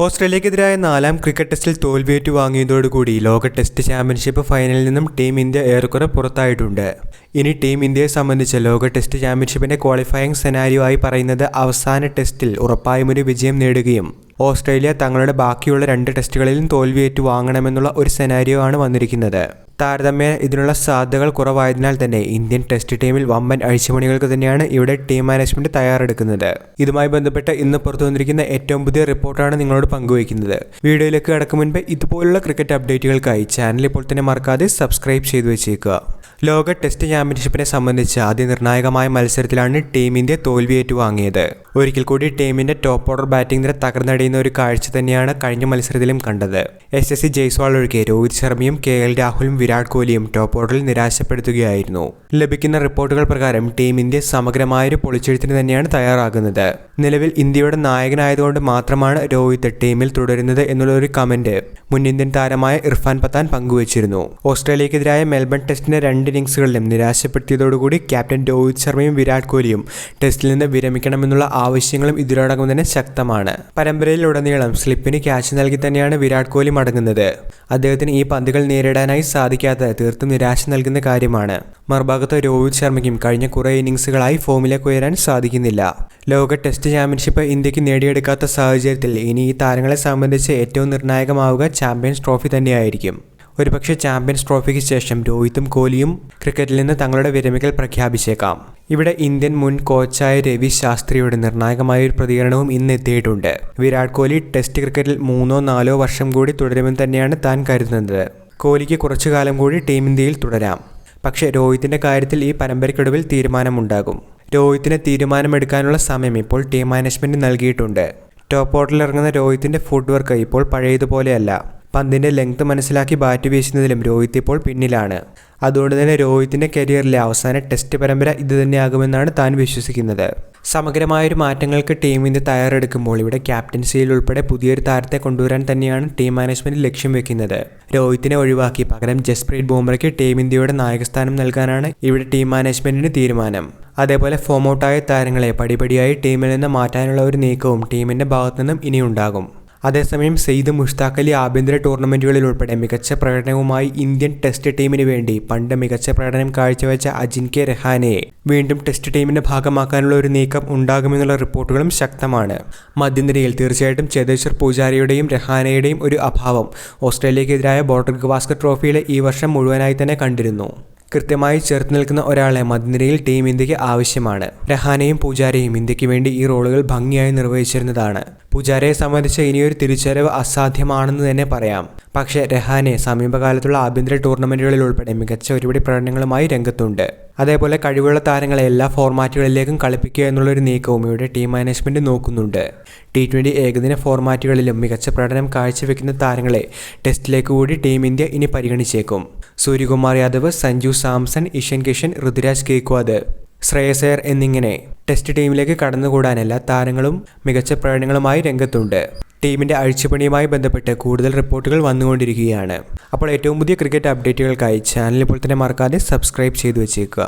ഓസ്ട്രേലിയക്കെതിരായ 4ാം cricket ടെസ്റ്റിൽ തോൽവിയേറ്റു വാങ്ങിയതോടുകൂടി ലോക test championship ഫൈനലിൽ നിന്നും ടീം ഇന്ത്യ ഏറെക്കുറെ പുറത്തായിട്ടുണ്ട്. ഇനി ടീം ഇന്ത്യയെ സംബന്ധിച്ച് ലോക ടെസ്റ്റ് ചാമ്പ്യൻഷിപ്പിന്റെ ക്വാളിഫയിങ് സെനാരിയോ ആയി പറയുന്നത് അവസാന ടെസ്റ്റിൽ ഉറപ്പായും ഒരു വിജയം നേടുകയും ഓസ്ട്രേലിയ തങ്ങളുടെ ബാക്കിയുള്ള 2 ടെസ്റ്റുകളിലും തോൽവിയേറ്റു വാങ്ങണമെന്നുള്ള ഒരു സെനാരിയോ ആണ് വന്നിരിക്കുന്നത്. താരതമ്യേന ഇതിനുള്ള സാധ്യതകൾ കുറവായതിനാൽ തന്നെ ഇന്ത്യൻ ടെസ്റ്റ് ടീമിൽ വമ്പൻ അഴിച്ചുപണികൾക്ക് തന്നെയാണ് ഇവിടെ ടീം മാനേജ്മെന്റ് തയ്യാറെടുക്കുന്നത്. ഇതുമായി ബന്ധപ്പെട്ട് ഇന്ന് പുറത്തു വന്നിരിക്കുന്ന ഏറ്റവും പുതിയ റിപ്പോർട്ടാണ് നിങ്ങളോട് പങ്കുവയ്ക്കുന്നത്. വീഡിയോയിലേക്ക് കടക്കും മുൻപ് ഇതുപോലുള്ള ക്രിക്കറ്റ് അപ്ഡേറ്റുകൾക്കായി ചാനൽ ഇപ്പോൾ തന്നെ മറക്കാതെ സബ്സ്ക്രൈബ് ചെയ്തു വെച്ചേക്കുക. ലോക ടെസ്റ്റ് ചാമ്പ്യൻഷിപ്പിനെ സംബന്ധിച്ച് അതിനിർണായകമായ മത്സരത്തിലാണ് ടീം ഇന്ത്യ തോൽവിയേറ്റു വാങ്ങിയത്. ഒരിക്കൽ കൂടി ടീമിന്റെ ടോപ്പ് ഓർഡർ ബാറ്റിംഗ് നിര തകർന്നടിയുന്ന ഒരു കാഴ്ച തന്നെയാണ് കഴിഞ്ഞ മത്സരത്തിലും കണ്ടത്. SSC ജയ്സ്വാൾ ഒഴികെ രോഹിത് ശർമ്മയും KL രാഹുലും വിരാട് കോഹ്ലിയും ടോപ്പ് ഓർഡറിൽ നിരാശപ്പെടുത്തുകയായിരുന്നു. ലഭിക്കുന്ന റിപ്പോർട്ടുകൾ പ്രകാരം ടീം ഇന്ത്യ സമഗ്രമായൊരു പൊളിച്ചെഴുത്തിന് തന്നെയാണ് തയ്യാറാകുന്നത്. നിലവിൽ ഇന്ത്യയുടെ നായകനായതുകൊണ്ട് മാത്രമാണ് രോഹിത് ടീമിൽ തുടരുന്നത് എന്നുള്ള ഒരു കമന്റ് മുൻ ഇന്ത്യൻ താരമായ ഇർഫാൻ പത്താൻ പങ്കുവച്ചിരുന്നു. ഓസ്ട്രേലിയക്കെതിരായ മെൽബൺ ടെസ്റ്റിന്റെ 2 ഇന്നിംഗ്സുകളിലും നിരാശപ്പെടുത്തിയതോടുകൂടി ക്യാപ്റ്റൻ രോഹിത് ശർമ്മയും വിരാട് കോഹ്ലിയും ടെസ്റ്റിൽ നിന്ന് വിരമിക്കണമെന്നുള്ള ആവശ്യങ്ങളും ഇതിനോടകം തന്നെ ശക്തമാണ്. പരമ്പരയിലുടനീളം സ്ലിപ്പിന് ക്യാച്ച് നൽകി തന്നെയാണ് വിരാട് കോഹ്ലി മടങ്ങുന്നത്. അദ്ദേഹത്തിന് ഈ പന്തുകൾ നേരിടാനായി സാധിക്കാത്തത് തീർത്തും നിരാശ നൽകുന്ന കാര്യമാണ്. മറുഭാഗത്ത് രോഹിത് ശർമ്മയ്ക്കും കഴിഞ്ഞ കുറേ ഇന്നിംഗ്സുകളായി ഫോമിലേക്ക് ഉയരാൻ സാധിക്കുന്നില്ല. ലോക ടെസ്റ്റ് ചാമ്പ്യൻഷിപ്പ് ഇന്ത്യക്ക് നേടിയെടുക്കാത്ത സാഹചര്യത്തിൽ ഇനി ഈ താരങ്ങളെ സംബന്ധിച്ച് ഏറ്റവും നിർണായകമാവുക ചാമ്പ്യൻസ് ട്രോഫി തന്നെയായിരിക്കും. ഒരുപക്ഷെ ചാമ്പ്യൻസ് ട്രോഫിക്ക് ശേഷം രോഹിത്തും കോഹ്ലിയും ക്രിക്കറ്റിൽ നിന്ന് തങ്ങളുടെ വിരമിക്കൽ പ്രഖ്യാപിച്ചേക്കാം. ഇവിടെ ഇന്ത്യൻ മുൻ കോച്ചായ രവി ശാസ്ത്രിയുടെ നിർണായകമായ ഒരു പ്രതികരണവും ഇന്ന് എത്തിയിട്ടുണ്ട്. വിരാട് കോഹ്ലി ടെസ്റ്റ് ക്രിക്കറ്റിൽ 3-4 വർഷം കൂടി തുടരുമെന്ന് തന്നെയാണ് താൻ കരുതുന്നത്. കോഹ്ലിക്ക് കുറച്ചു കാലം കൂടി ടീം ഇന്ത്യയിൽ തുടരാം. പക്ഷേ രോഹിത്തിന്റെ കാര്യത്തിൽ ഈ പരമ്പരയ്ക്കൊടുവിൽ തീരുമാനമുണ്ടാകും. രോഹിത്തിന് തീരുമാനമെടുക്കാനുള്ള സമയം ഇപ്പോൾ ടീം മാനേജ്മെന്റ് നൽകിയിട്ടുണ്ട്. ടോപ്പ് ഓർഡറിൽ ഇറങ്ങുന്ന രോഹിത്തിന്റെ ഫുട് വർക്ക് ഇപ്പോൾ പഴയതുപോലെയല്ല. പന്തിന്റെ ലെങ്ത് മനസ്സിലാക്കി ബാറ്റ് വീശുന്നതിലും രോഹിത് ഇപ്പോൾ പിന്നിലാണ്. അതുകൊണ്ട് തന്നെ രോഹിത്തിന്റെ കരിയറിലെ അവസാന ടെസ്റ്റ് പരമ്പര ഇതുതന്നെയാകുമെന്നാണ് താൻ വിശ്വസിക്കുന്നത്. സമഗ്രമായൊരു മാറ്റങ്ങൾക്ക് ടീം ഇന്ത്യ തയ്യാറെടുക്കുമ്പോൾ ഇവിടെ ക്യാപ്റ്റൻസിയിൽ ഉൾപ്പെടെ പുതിയൊരു താരത്തെ കൊണ്ടുവരാൻ തന്നെയാണ് ടീം മാനേജ്മെന്റ് ലക്ഷ്യം വെക്കുന്നത്. രോഹിത്തിനെ ഒഴിവാക്കി പകരം ജസ്പ്രീത് ബുംറയ്ക്ക് ടീം ഇന്ത്യയുടെ നായകസ്ഥാനം നൽകാനാണ് ഇവിടെ ടീം മാനേജ്മെന്റിന്റെ തീരുമാനം. അതേപോലെ ഫോം ഔട്ടായ താരങ്ങളെ പടിപടിയായി ടീമിൽ നിന്ന് മാറ്റാനുള്ള ഒരു നീക്കവും ടീമിന്റെ ഭാഗത്തു നിന്നും ഇനിയുണ്ടാകും. അതേസമയം സെയ്ദ് മുഷ്താഖ് അലി ആഭ്യന്തര ടൂർണമെന്റുകളിൽ ഉൾപ്പെടെ മികച്ച പ്രകടനവുമായി ഇന്ത്യൻ ടെസ്റ്റ് ടീമിന് വേണ്ടി പണ്ട് മികച്ച പ്രകടനം കാഴ്ചവെച്ച അജിൻക്യ രഹാനെയെ വീണ്ടും ടെസ്റ്റ് ടീമിന്റെ ഭാഗമാക്കാനുള്ള ഒരു നീക്കം ഉണ്ടാകുമെന്നുള്ള റിപ്പോർട്ടുകളും ശക്തമാണ്. മധ്യനിരയിൽ തീർച്ചയായിട്ടും ചേതേശ്വർ പൂജാരയുടെയും രഹാനെയുടെയും ഒരു അഭാവം ഓസ്ട്രേലിയക്കെതിരായ ബോർഡർ ഗവാസ്കർ ട്രോഫിയിലെ ഈ വർഷം മുഴുവനായി തന്നെ കണ്ടിരുന്നു. കൃത്യമായി ചേർത്ത് നിൽക്കുന്ന ഒരാളെ മധ്യനിരയിൽ ടീം ഇന്ത്യക്ക് ആവശ്യമാണ്. രഹാനെയും പൂജാരയും ഇന്ത്യക്ക് വേണ്ടി ഈ റോളുകൾ ഭംഗിയായി നിർവഹിച്ചിരുന്നതാണ്. പൂജാരയെ സംബന്ധിച്ച് ഇനിയൊരു തിരിച്ചറിവ് അസാധ്യമാണെന്ന് തന്നെ പറയാം. പക്ഷേ രഹാനെ സമീപകാലത്തുള്ള ആഭ്യന്തര ടൂർണമെന്റുകളിൽ ഉൾപ്പെടെ മികച്ച ഒരുപടി പ്രകടനങ്ങളുമായി രംഗത്തുണ്ട്. അതേപോലെ കഴിവുള്ള താരങ്ങളെ എല്ലാ ഫോർമാറ്റുകളിലേക്കും കളിപ്പിക്കുക എന്നുള്ളൊരു നീക്കവും ഇവിടെ ടീം മാനേജ്മെന്റ് നോക്കുന്നുണ്ട്. T20 ഏകദിന ഫോർമാറ്റുകളിലും മികച്ച പ്രകടനം കാഴ്ചവെക്കുന്ന താരങ്ങളെ ടെസ്റ്റിലേക്ക് കൂടി ടീം ഇന്ത്യ ഇനി പരിഗണിച്ചേക്കും. സൂര്യകുമാർ യാദവ്, സഞ്ജു സാംസൺ, ഇഷൻ കിഷൻ, ഋതുരാജ് ഗെയ്ക്വാദ്, ശ്രേയസ് അയ്യർ എന്നിങ്ങനെ ടെസ്റ്റ് ടീമിലേക്ക് കടന്നുകൂടാൻ എല്ലാ താരങ്ങളും മികച്ച പ്രകടനങ്ങളുമായി രംഗത്തുണ്ട്. ടീമിന്റെ അഴിച്ചുപണിയുമായി ബന്ധപ്പെട്ട് കൂടുതൽ റിപ്പോർട്ടുകൾ വന്നുകൊണ്ടിരിക്കുകയാണ്. അപ്പോൾ ഏറ്റവും പുതിയ ക്രിക്കറ്റ് അപ്ഡേറ്റുകൾക്കായി ചാനൽ ഇപ്പോൾ തന്നെ മറക്കാതെ സബ്സ്ക്രൈബ് ചെയ്തു വെച്ചേക്കുക.